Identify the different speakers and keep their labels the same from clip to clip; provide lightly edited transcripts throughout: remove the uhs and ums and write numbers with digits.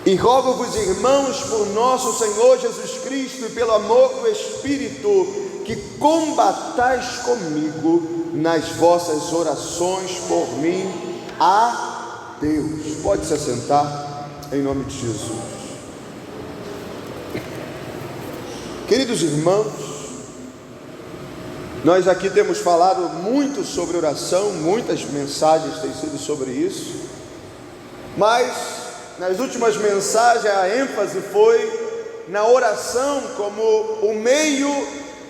Speaker 1: E rogo-vos, irmãos, por nosso Senhor Jesus Cristo e pelo amor do Espírito, que combatais comigo nas vossas orações por mim a Deus. Pode se assentar, em nome de Jesus. Queridos irmãos, nós aqui temos falado muito sobre oração, muitas mensagens têm sido sobre isso, mas nas últimas mensagens a ênfase foi na oração como o meio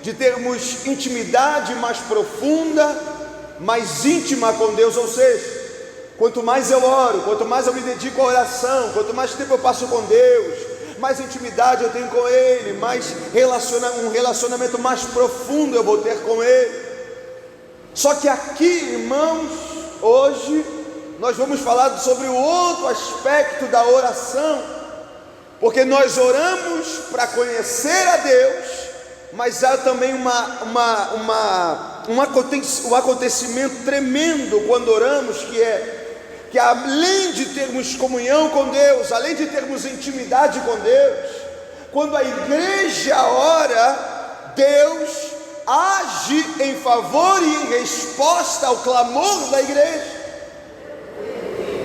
Speaker 1: de termos intimidade mais profunda, mais íntima com Deus. Ou seja, quanto mais eu oro, quanto mais eu me dedico à oração, quanto mais tempo eu passo com Deus, mais intimidade eu tenho com Ele, mais um relacionamento mais profundo eu vou ter com Ele. Só que aqui, irmãos, hoje nós vamos falar sobre o outro aspecto da oração, porque nós oramos para conhecer a Deus, mas há também um acontecimento tremendo quando oramos, que além de termos comunhão com Deus, além de termos intimidade com Deus, quando a igreja ora, Deus age em favor e em resposta ao clamor da igreja.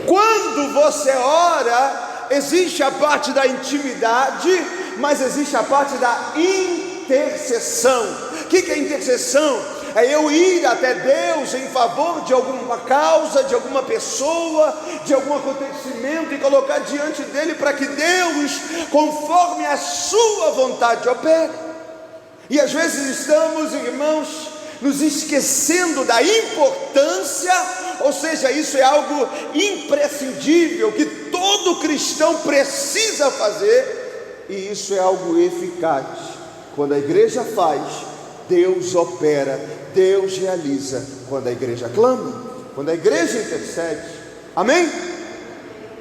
Speaker 1: Quando você ora, existe a parte da intimidade, mas existe a parte da intercessão. O que é intercessão? É eu ir até Deus em favor de alguma causa, de alguma pessoa, de algum acontecimento, e colocar diante dele para que Deus, conforme a sua vontade, opere. E às vezes estamos, irmãos, nos esquecendo da importância, ou seja, isso é algo imprescindível que todo cristão precisa fazer, e isso é algo eficaz. Quando a igreja faz, Deus opera, Deus realiza. Quando a igreja clama, quando a igreja intercede, amém?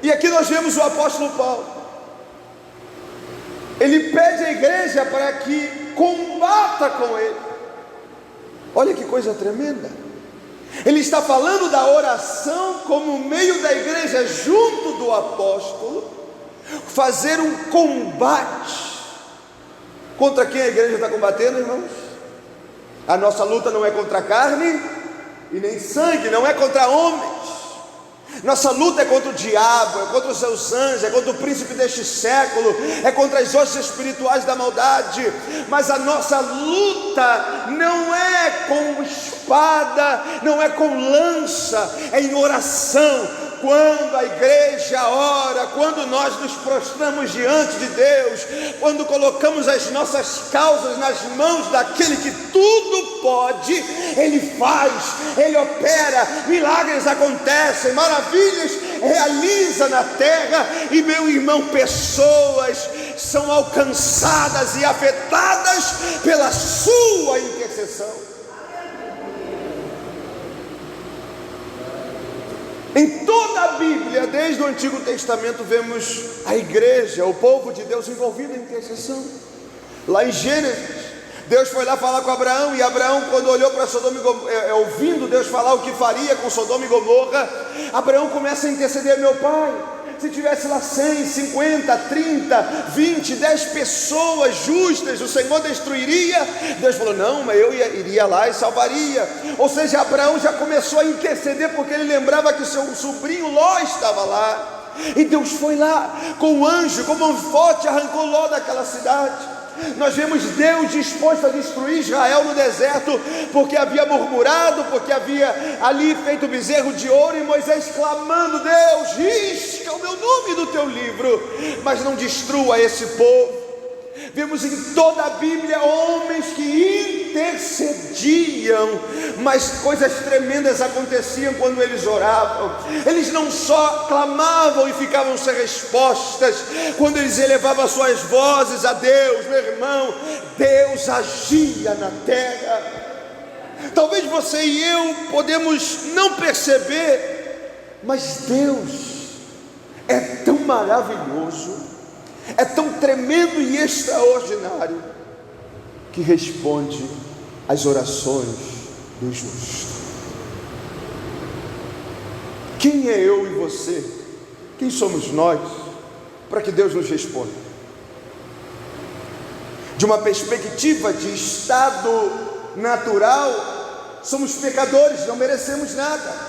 Speaker 1: E aqui nós vemos o apóstolo Paulo, ele pede à igreja para que combata com ele. Olha que coisa tremenda. Ele está falando da oração como meio da igreja, junto do apóstolo, fazer um combate. Contra quem a igreja está combatendo, irmãos? A nossa luta não é contra carne e nem sangue, não é contra homens. Nossa luta é contra o diabo, é contra os seus anjos, é contra o príncipe deste século, é contra as hostes espirituais da maldade. Mas a nossa luta não é com espada, não é com lança, é em oração. Quando a igreja ora, quando nós nos prostramos diante de Deus, quando colocamos as nossas causas nas mãos daquele que tudo pode, Ele faz, Ele opera, milagres acontecem, maravilhas realiza na terra. E meu irmão, pessoas são alcançadas e afetadas pela sua intercessão. Em toda a Bíblia, desde o Antigo Testamento, vemos a igreja, o povo de Deus envolvido em intercessão. Lá em Gênesis, Deus foi lá falar com Abraão, e Abraão, quando olhou para Sodoma e Gomorra, ouvindo Deus falar o que faria com Sodoma e Gomorra, Abraão começa a interceder: meu pai, se tivesse lá 100, 50, 30, 20, 10 pessoas justas, o Senhor destruiria? Deus falou: não, mas eu iria lá e salvaria. Ou seja, Abraão já começou a interceder, porque ele lembrava que seu sobrinho Ló estava lá. E Deus foi lá com o anjo, com mão forte, arrancou Ló daquela cidade. Nós vemos Deus disposto a destruir Israel no deserto, porque havia murmurado, porque havia ali feito bezerro de ouro, e Moisés clamando: Deus, risca o meu nome do teu livro, mas não destrua esse povo. Vemos em toda a Bíblia homens que intercediam, mas coisas tremendas aconteciam quando eles oravam. Eles não só clamavam e ficavam sem respostas, quando eles elevavam as suas vozes a Deus, meu irmão, Deus agia na terra. Talvez você e eu podemos não perceber, mas Deus é tão maravilhoso, é tão tremendo e extraordinário, que responde às orações do justo. Quem é eu e você? Quem somos nós para que Deus nos responda. De uma perspectiva de estado natural, somos pecadores, não merecemos nada.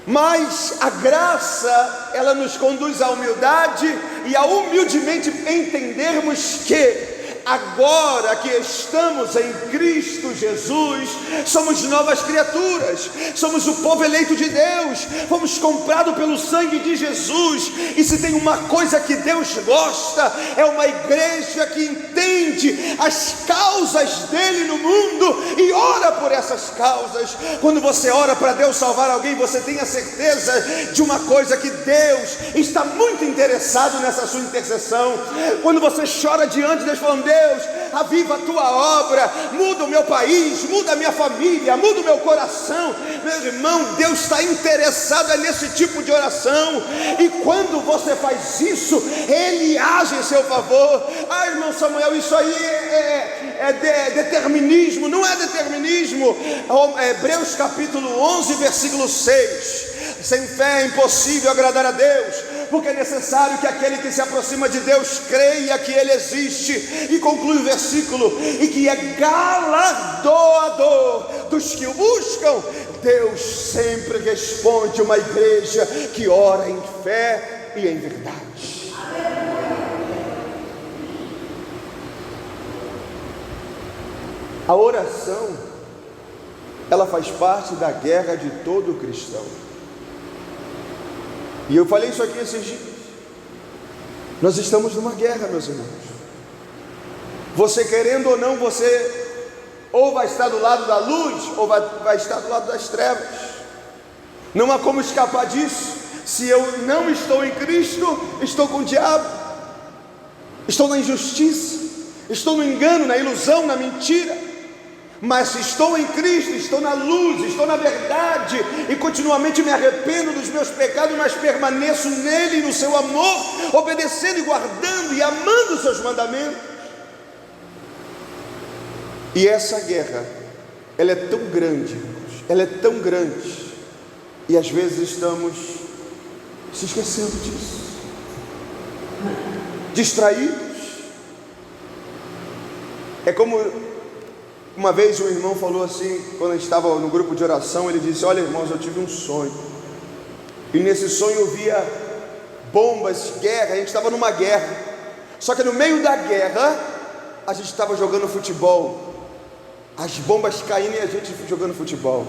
Speaker 1: Mas a graça, ela nos conduz à humildade e a humildemente entendermos que agora que estamos em Cristo Jesus, somos novas criaturas, somos o povo eleito de Deus, fomos comprados pelo sangue de Jesus. E se tem uma coisa que Deus gosta, é uma igreja que entende as causas dele no mundo e ora por essas causas. Quando você ora para Deus salvar alguém, você tem a certeza de uma coisa, que Deus está muito interessado nessa sua intercessão. Quando você chora diante de Deus falando: Deus, aviva a tua obra, muda o meu país, muda a minha família, muda o meu coração. Meu irmão, Deus está interessado nesse tipo de oração, e quando você faz isso, Ele age em seu favor. Ah, irmão Samuel, isso aí é determinismo. Não é determinismo. Hebreus capítulo 11, versículo 6: sem fé é impossível agradar a Deus, porque é necessário que aquele que se aproxima de Deus creia que Ele existe. E conclui o versículo: e que é galardoador dos que o buscam. Deus sempre responde uma igreja que ora em fé e em verdade. A oração, ela faz parte da guerra de todo cristão. E eu falei isso aqui esses dias. Nós estamos numa guerra, meus irmãos. Você querendo ou não, você ou vai estar do lado da luz, ou vai estar do lado das trevas. Não há como escapar disso. Se eu não estou em Cristo, estou com o diabo, estou na injustiça, estou no engano, na ilusão, na mentira. Mas se estou em Cristo, estou na luz, estou na verdade, e continuamente me arrependo dos meus pecados, mas permaneço nele, no seu amor, obedecendo e guardando e amando os seus mandamentos. E essa guerra, ela é tão grande, irmãos, ela é tão grande, e às vezes estamos se esquecendo disso, distraídos. É como uma vez um irmão falou assim, quando a gente estava no grupo de oração, ele disse: olha, irmãos, eu tive um sonho, e nesse sonho eu via bombas, guerra. A gente estava numa guerra, só que no meio da guerra a gente estava jogando futebol, as bombas caindo e a gente jogando futebol.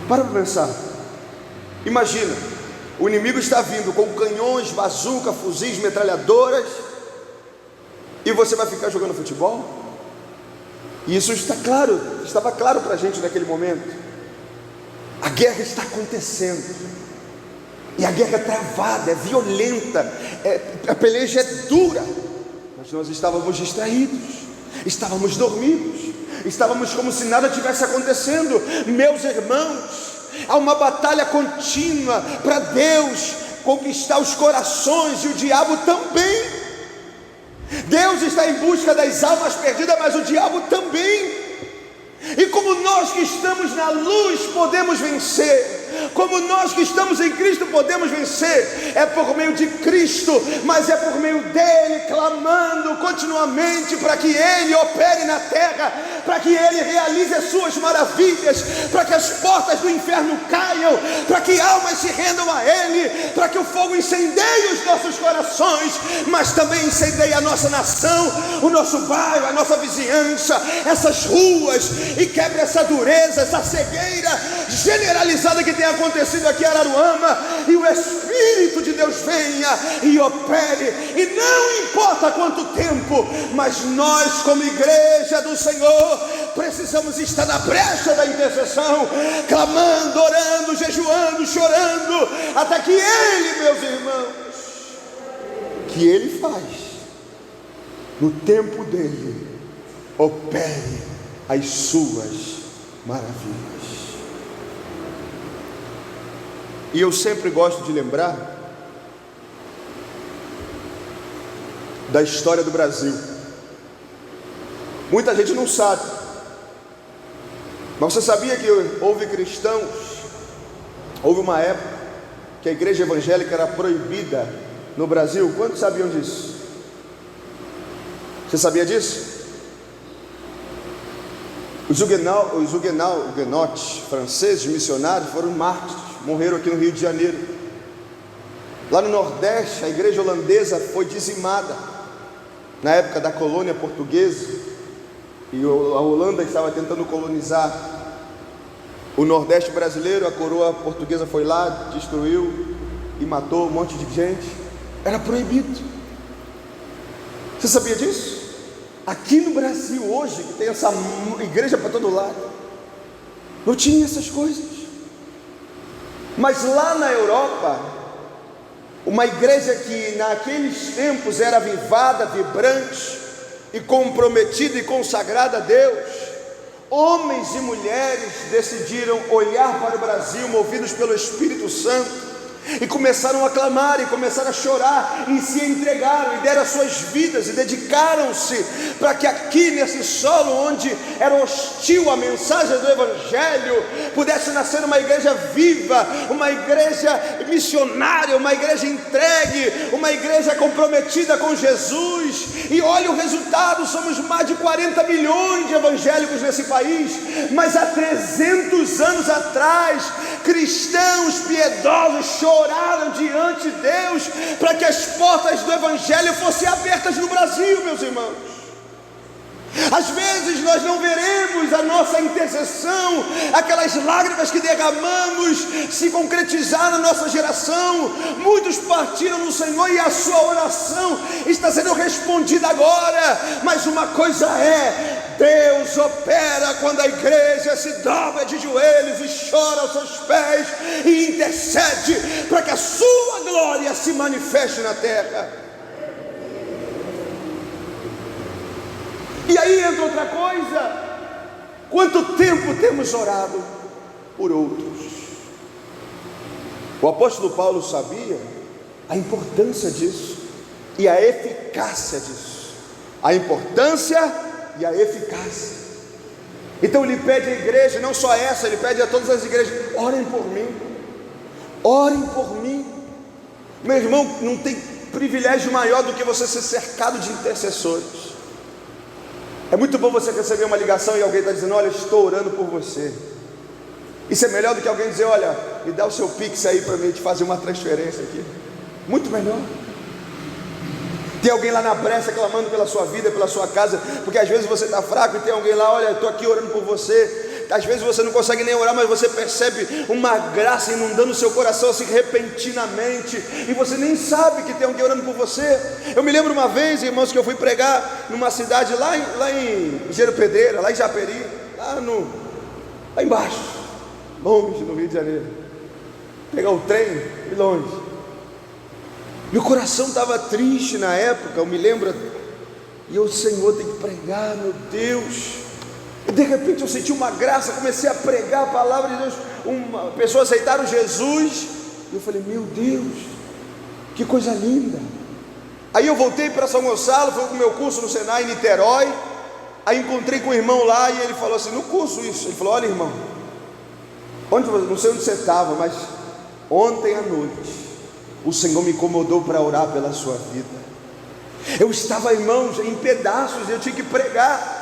Speaker 1: Para pensar, imagina, o inimigo está vindo com canhões, bazuca, fuzis, metralhadoras, e você vai ficar jogando futebol? E isso estava claro para a gente naquele momento. A guerra está acontecendo, e a guerra é travada, é violenta, a peleja é dura, mas nós estávamos distraídos, estávamos dormidos, estávamos como se nada tivesse acontecendo. Meus irmãos, há uma batalha contínua para Deus conquistar os corações, e o diabo também. Deus está em busca das almas perdidas, mas o diabo também. E como nós que estamos na luz podemos vencer, como nós que estamos em Cristo podemos vencer, é por meio de Cristo, mas é por meio dele, clamando continuamente para que ele opere na terra, para que ele realize as suas maravilhas, para que as portas do inferno caiam, para que almas se rendam a ele, para que o fogo incendeie os nossos corações, mas também incendeie a nossa nação, o nosso bairro, a nossa vizinhança, essas ruas, e quebre essa dureza, essa cegueira generalizada que tem acontecido aqui em Araruama, e o Espírito de Deus venha e opere, e não importa quanto tempo, mas nós como igreja do Senhor precisamos estar na brecha da intercessão, clamando, orando, jejuando, chorando, até que Ele, meus irmãos, que Ele faz no tempo dele, opere as suas maravilhas. E eu sempre gosto de lembrar da história do Brasil. Muita gente não sabe, mas você sabia que houve cristãos, houve uma época que a igreja evangélica era proibida no Brasil? Quantos sabiam disso? Você sabia disso? Os huguenotes franceses, missionários, foram mártires, morreram aqui no Rio de Janeiro. Lá no Nordeste, a igreja holandesa foi dizimada na época da colônia portuguesa, e a Holanda estava tentando colonizar o Nordeste brasileiro. A coroa portuguesa foi lá, destruiu e matou um monte de gente. Era proibido. Você sabia disso? Aqui no Brasil hoje, que tem essa igreja para todo lado, não tinha essas coisas. Mas lá na Europa, uma igreja que naqueles tempos era avivada, vibrante e comprometida e consagrada a Deus, homens e mulheres decidiram olhar para o Brasil, movidos pelo Espírito Santo, e começaram a clamar, e começaram a chorar, e se entregaram, e deram as suas vidas, e dedicaram-se, para que aqui nesse solo, onde era hostil a mensagem do Evangelho, pudesse nascer uma igreja viva, uma igreja missionária, uma igreja entregue, uma igreja comprometida com Jesus. E olha o resultado, somos mais de 40 milhões de evangélicos nesse país, mas há 300 anos atrás, cristãos piedosos choraram diante de Deus para que as portas do Evangelho fossem abertas no Brasil, meus irmãos. Às vezes nós não veremos a nossa intercessão, aquelas lágrimas que derramamos, se concretizar na nossa geração. Muitos partiram no Senhor e a sua oração está sendo respondida agora. Mas uma coisa é: Deus opera quando a igreja se dobra de joelhos e chora aos seus pés e intercede para que a sua glória se manifeste na terra. E aí entra outra coisa: quanto tempo temos orado por outros? O apóstolo Paulo sabia a importância disso e a eficácia disso. A importância e a eficácia. Então ele pede à igreja, não só essa, ele pede a todas as igrejas: orem por mim, orem por mim. Meu irmão, não tem privilégio maior do que você ser cercado de intercessores. É muito bom você receber uma ligação e alguém está dizendo: olha, estou orando por você. Isso é melhor do que alguém dizer: olha, me dá o seu Pix aí para mim te fazer uma transferência aqui. Muito melhor. Tem alguém lá na brecha clamando pela sua vida, pela sua casa, porque às vezes você está fraco e tem alguém lá: olha, estou aqui orando por você. Às vezes você não consegue nem orar, mas você percebe uma graça inundando o seu coração assim repentinamente, e você nem sabe que tem alguém orando por você. Eu me lembro uma vez, irmãos, que eu fui pregar numa cidade lá em Engenheiro Pedreira, lá em Japeri, lá embaixo, longe, no Rio de Janeiro. Pegar o trem e longe. Meu coração estava triste na época, eu me lembro, e eu: Senhor, tem que pregar, meu Deus. E de repente eu senti uma graça, comecei a pregar a palavra de Deus. Uma pessoa aceitaram Jesus, e eu falei: meu Deus, que coisa linda. Aí eu voltei para São Gonçalo, fui com o meu curso no Senai em Niterói. Aí encontrei com o irmão lá, e ele falou assim, no curso isso, ele falou: olha, irmão, não sei onde você estava, mas ontem à noite o Senhor me incomodou para orar pela sua vida. Eu estava, irmãos, em pedaços, eu tinha que pregar.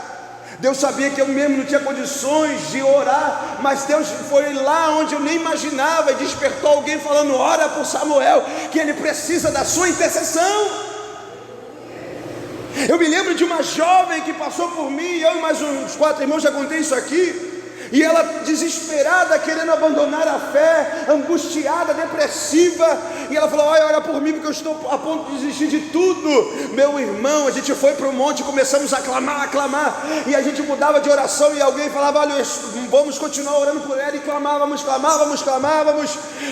Speaker 1: Deus sabia que eu mesmo não tinha condições de orar, mas Deus foi lá onde eu nem imaginava e despertou alguém falando: ora por Samuel, que ele precisa da sua intercessão. Eu me lembro de uma jovem que passou por mim, eu e mais uns 4 irmãos, já contei isso aqui. E ela desesperada, querendo abandonar a fé, angustiada, depressiva, e ela falou: olha, ora por mim, porque eu estou a ponto de desistir de tudo. Meu irmão, a gente foi para o monte e começamos a clamar, e a gente mudava de oração, e alguém falava: olha, vamos continuar orando por ela, e clamávamos,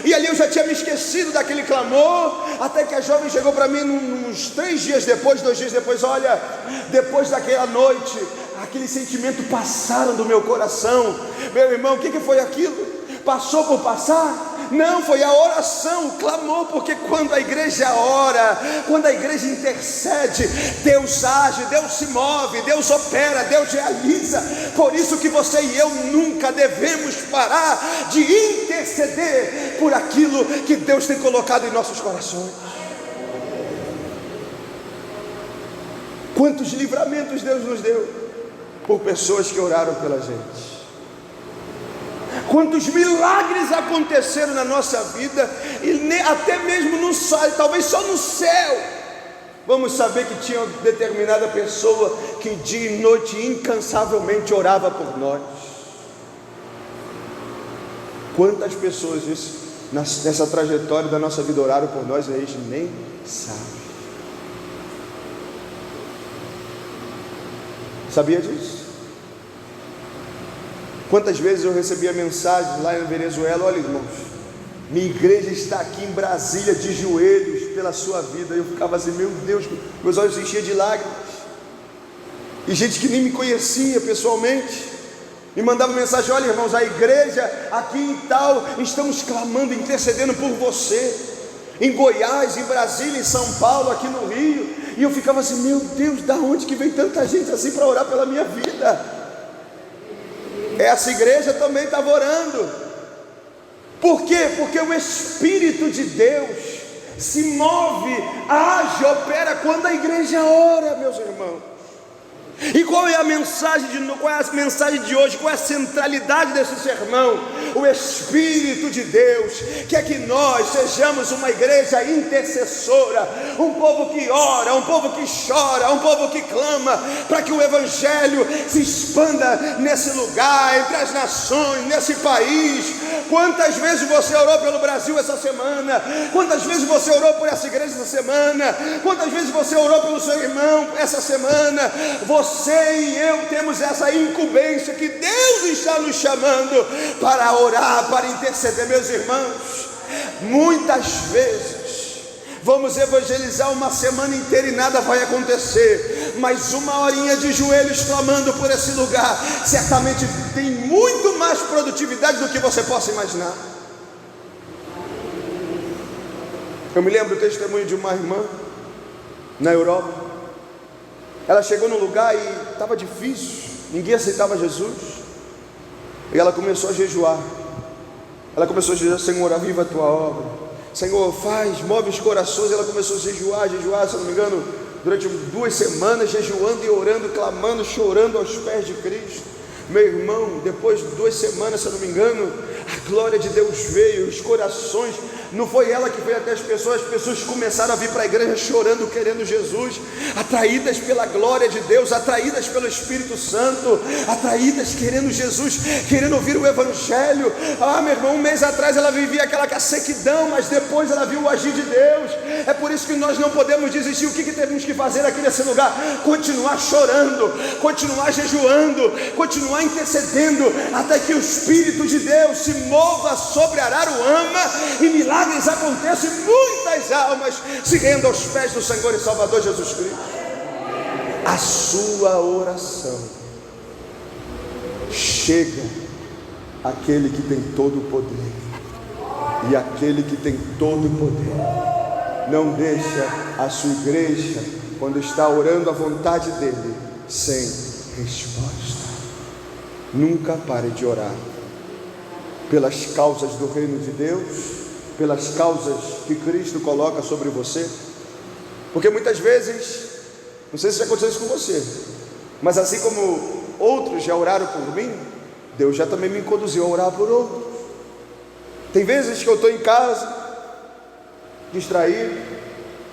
Speaker 1: e ali eu já tinha me esquecido daquele clamor, até que a jovem chegou para mim uns 2 dias depois: olha, depois daquela noite, aquele sentimento passaram do meu coração. Meu irmão, o que foi aquilo? Passou por passar? Não, foi a oração, o clamor, porque quando a igreja ora, quando a igreja intercede, Deus age, Deus se move, Deus opera, Deus realiza. Por isso que você e eu nunca devemos parar de interceder por aquilo que Deus tem colocado em nossos corações. Quantos livramentos Deus nos deu por pessoas que oraram pela gente. Quantos milagres aconteceram na nossa vida, e até mesmo no céu, talvez só no céu, vamos saber que tinha determinada pessoa que dia e noite incansavelmente orava por nós. Quantas pessoas nessa trajetória da nossa vida oraram por nós e a gente nem sabe. Sabia disso? Quantas vezes eu recebia mensagens lá na Venezuela: olha, irmãos, minha igreja está aqui em Brasília de joelhos pela sua vida. Eu ficava assim, meu Deus, meus olhos se enchiam de lágrimas. E gente que nem me conhecia pessoalmente me mandava mensagem: olha, irmãos, a igreja aqui em tal, estamos clamando, intercedendo por você, em Goiás, em Brasília, em São Paulo, aqui no Rio. E eu ficava assim, meu Deus, da onde que vem tanta gente assim para orar pela minha vida? Essa igreja também estava orando. Por quê? Porque o Espírito de Deus se move, age, opera quando a igreja ora, meus irmãos. E qual é a mensagem de hoje? Qual é a centralidade desse sermão? O Espírito de Deus quer que nós sejamos uma igreja intercessora, um povo que ora, um povo que chora, um povo que clama, para que o Evangelho se expanda nesse lugar, entre as nações, nesse país. Quantas vezes você orou pelo Brasil essa semana? Quantas vezes você orou por essa igreja essa semana? Quantas vezes você orou pelo seu irmão essa semana? Você e eu temos essa incumbência que Deus está nos chamando para orar, para interceder, meus irmãos. Muitas vezes vamos evangelizar uma semana inteira e nada vai acontecer, mas uma horinha de joelhos clamando por esse lugar certamente tem muito mais produtividade do que você possa imaginar. Eu me lembro do testemunho de uma irmã na Europa. Ela chegou num lugar e estava difícil, ninguém aceitava Jesus, e ela começou a jejuar. Ela começou a jejuar: Senhor, aviva a tua obra, Senhor, faz, move os corações. Ela começou a jejuar, se eu não me engano, durante 2 semanas, jejuando e orando, clamando, chorando aos pés de Cristo. Meu irmão, depois de 2 semanas, se eu não me engano, a glória de Deus veio, os corações, não foi ela que veio até as pessoas começaram a vir para a igreja chorando, querendo Jesus, atraídas pela glória de Deus, atraídas pelo Espírito Santo, atraídas querendo Jesus, querendo ouvir o Evangelho. Meu irmão, 1 mês atrás ela vivia aquela sequidão, mas depois ela viu o agir de Deus. É por isso que nós não podemos desistir. O que temos que fazer aqui nesse lugar? Continuar chorando, continuar jejuando, continuar intercedendo, até que o Espírito de Deus se mova sobre Araruama e milagres aconteçam e muitas almas se rendam aos pés do Senhor e Salvador Jesus Cristo. A sua oração chega àquele que tem todo o poder, e aquele que tem todo o poder não deixa a sua igreja, quando está orando a vontade dele, sem resposta. Nunca pare de orar pelas causas do reino de Deus, pelas causas que Cristo coloca sobre você, porque muitas vezes, não sei se já aconteceu isso com você, mas assim como outros já oraram por mim, Deus já também me conduziu a orar por outros. Tem vezes que eu estou em casa, distraído,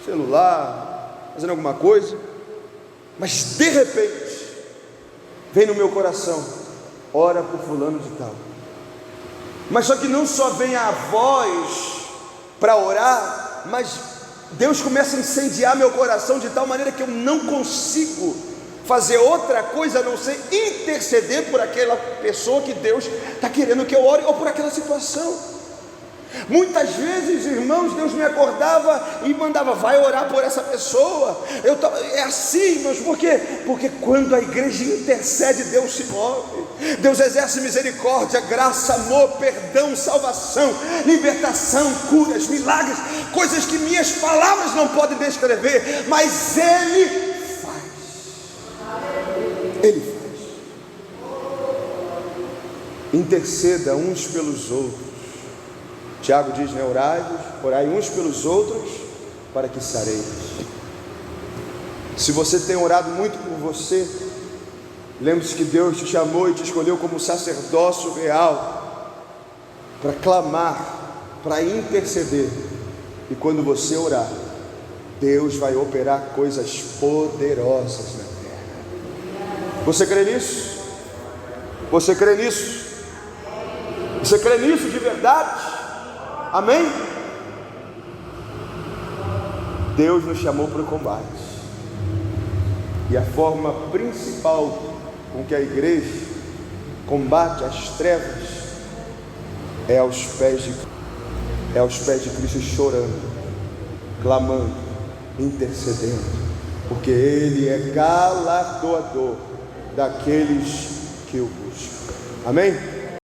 Speaker 1: celular, fazendo alguma coisa, mas de repente vem no meu coração: ora por fulano de tal. Mas só que não só vem a voz para orar, mas Deus começa a incendiar meu coração de tal maneira que eu não consigo fazer outra coisa a não ser interceder por aquela pessoa que Deus está querendo que eu ore, ou por aquela situação. Muitas vezes, irmãos, Deus me acordava e mandava: vai orar por essa pessoa. É assim, irmãos, por quê? Porque quando a igreja intercede, Deus se move. Deus exerce misericórdia, graça, amor, perdão, salvação, libertação, curas, milagres, coisas que minhas palavras não podem descrever, mas Ele faz. Ele faz. Interceda uns pelos outros. Tiago diz, né? Orai uns pelos outros, para que sareis. Se você tem orado muito por você, lembre-se que Deus te chamou e te escolheu como sacerdócio real, para clamar, para interceder. E quando você orar, Deus vai operar coisas poderosas na terra. Você crê nisso? Você crê nisso? Você crê nisso de verdade? Amém? Deus nos chamou para o combate, e a forma principal com que a igreja combate as trevas é aos pés de Cristo, chorando, clamando, intercedendo, porque Ele é galardoador daqueles que o buscam. Amém?